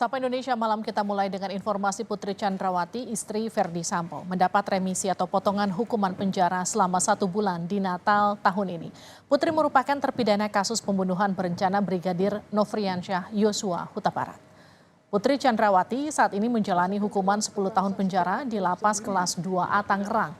Sapa Indonesia Malam kita mulai dengan informasi Putri Chandrawati, istri Verdi Sambo, mendapat remisi atau potongan hukuman penjara selama 1 bulan di Natal tahun ini. Putri merupakan terpidana kasus pembunuhan berencana Brigadir Nofriansyah Yosua Huta Barat. Putri Chandrawati saat ini menjalani hukuman 10 tahun penjara di Lapas Kelas 2A Tangerang.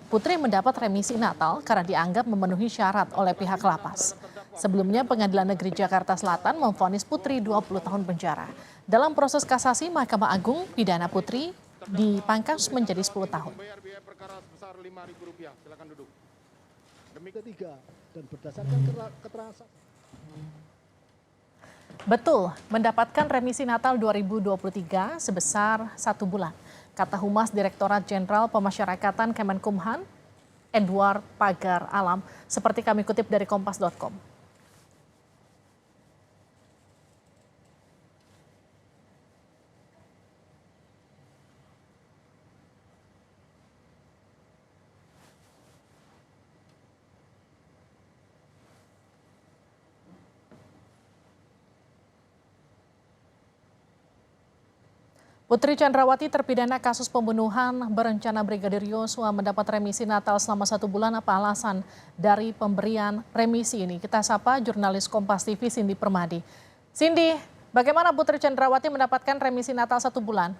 Putri mendapat remisi Natal karena dianggap memenuhi syarat oleh pihak lapas. Sebelumnya Pengadilan Negeri Jakarta Selatan memvonis Putri 20 tahun penjara. Dalam proses kasasi Mahkamah Agung, pidana Putri dipangkas menjadi 10 tahun. Betul, mendapatkan remisi Natal 2023 sebesar 1 bulan, kata Humas Direktorat Jenderal Pemasyarakatan Kemenkumham, Edward Pagar Alam, seperti kami kutip dari kompas.com. Putri Chandrawati terpidana kasus pembunuhan berencana Brigadir Yosua mendapat remisi Natal selama 1 bulan. Apa alasan dari pemberian remisi ini? Kita sapa jurnalis Kompas TV Cindy Permadi. Cindy, bagaimana Putri Chandrawati mendapatkan remisi Natal 1 bulan?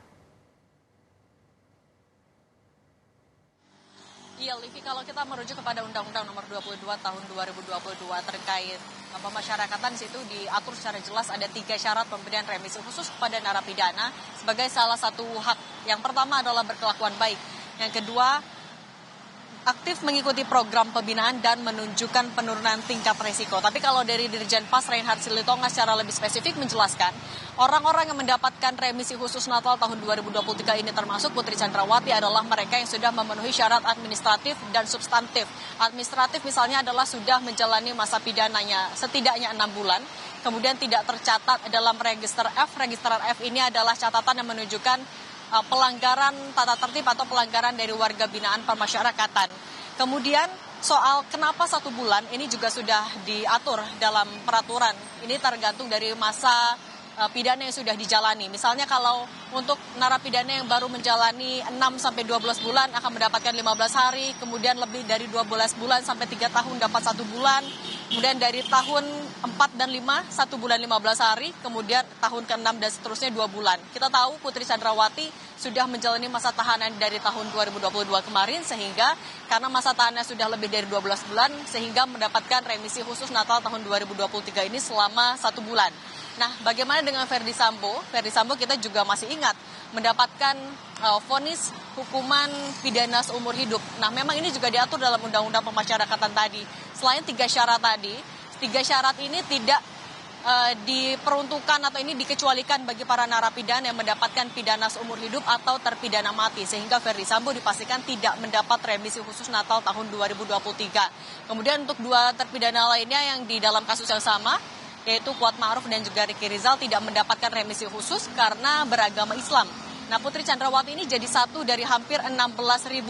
Iya, Livi, kalau kita merujuk kepada Undang-Undang Nomor 22 Tahun 2022 terkait pemasyarakatan, di situ diatur secara jelas ada 3 syarat pemberian remisi khusus kepada narapidana sebagai salah satu hak. Yang pertama adalah berkelakuan baik. Yang kedua, aktif mengikuti program pembinaan dan menunjukkan penurunan tingkat risiko. Tapi kalau dari Dirjen Pas Reinhard Silitonga secara lebih spesifik menjelaskan, orang-orang yang mendapatkan remisi khusus Natal tahun 2023 ini termasuk Putri Chandrawati adalah mereka yang sudah memenuhi syarat administratif dan substantif. Administratif misalnya adalah sudah menjalani masa pidananya setidaknya 6 bulan, kemudian tidak tercatat dalam register F. Register F ini adalah catatan yang menunjukkan pelanggaran tata tertib atau pelanggaran dari warga binaan pemasyarakatan. Kemudian soal kenapa 1 bulan ini juga sudah diatur dalam peraturan. Ini tergantung dari masa pidana yang sudah dijalani. Misalnya kalau untuk narapidana yang baru menjalani 6 sampai 12 bulan akan mendapatkan 15 hari, kemudian lebih dari 12 bulan sampai 3 tahun dapat 1 bulan, kemudian dari tahun 4 dan 5, 1 bulan 15 hari, kemudian tahun ke-6 dan seterusnya 2 bulan. Kita tahu Putri Chandrawati sudah menjalani masa tahanan dari tahun 2022 kemarin, sehingga karena masa tahanannya sudah lebih dari 12 bulan, sehingga mendapatkan remisi khusus Natal tahun 2023 ini selama 1 bulan. Nah, bagaimana dengan Verdi Sambo? Verdi Sambo kita juga masih ingat mendapatkan vonis hukuman pidana seumur hidup. Nah, memang ini juga diatur dalam Undang-Undang Pemasyarakatan tadi. Selain 3 syarat tadi, 3 syarat ini tidak diperuntukkan atau ini dikecualikan bagi para narapidana yang mendapatkan pidana seumur hidup atau terpidana mati, sehingga Verdi Sambo dipastikan tidak mendapat remisi khusus Natal tahun 2023. Kemudian untuk 2 terpidana lainnya yang di dalam kasus yang sama, yaitu Kuat Ma'ruf dan juga Ricky Rizal tidak mendapatkan remisi khusus karena beragama Islam. Nah, Putri Chandrawati ini jadi satu dari hampir 16.000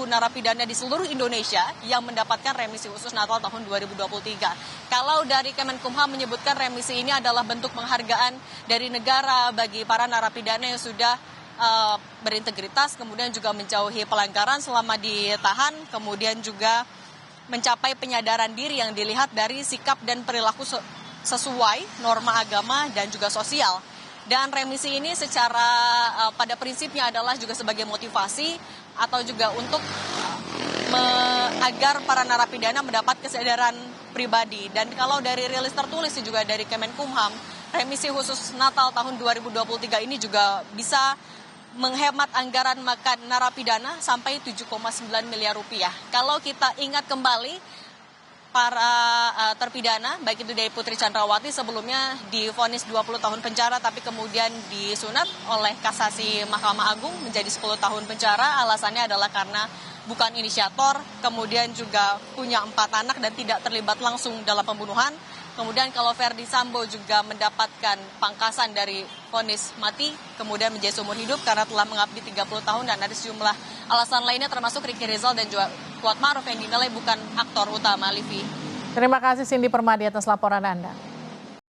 narapidana di seluruh Indonesia yang mendapatkan remisi khusus Natal tahun 2023. Kalau dari Kemenkumham menyebutkan remisi ini adalah bentuk penghargaan dari negara bagi para narapidana yang sudah berintegritas, kemudian juga menjauhi pelanggaran selama ditahan, kemudian juga mencapai penyadaran diri yang dilihat dari sikap dan perilaku sesuai norma agama dan juga sosial. Dan remisi ini secara pada prinsipnya adalah juga sebagai motivasi atau juga untuk agar para narapidana mendapat kesadaran pribadi. Dan kalau dari rilis tertulis juga dari Kemenkumham, remisi khusus Natal tahun 2023 ini juga bisa menghemat anggaran makan narapidana sampai 7,9 miliar rupiah. Kalau kita ingat kembali, para terpidana, baik itu dari Putri Chandrawati sebelumnya divonis 20 tahun penjara, tapi kemudian disunat oleh kasasi Mahkamah Agung menjadi 10 tahun penjara. Alasannya adalah karena bukan inisiator, kemudian juga punya 4 anak dan tidak terlibat langsung dalam pembunuhan. Kemudian kalau Verdi Sambo juga mendapatkan pangkasan dari vonis mati, kemudian menjadi seumur hidup karena telah mengabdi 30 tahun dan ada sejumlah alasan lainnya termasuk Ricky Rizal dan juga Kuat Ma'ruf yang dinilai bukan aktor utama, Livi. Terima kasih Cindy Permadi atas laporan Anda.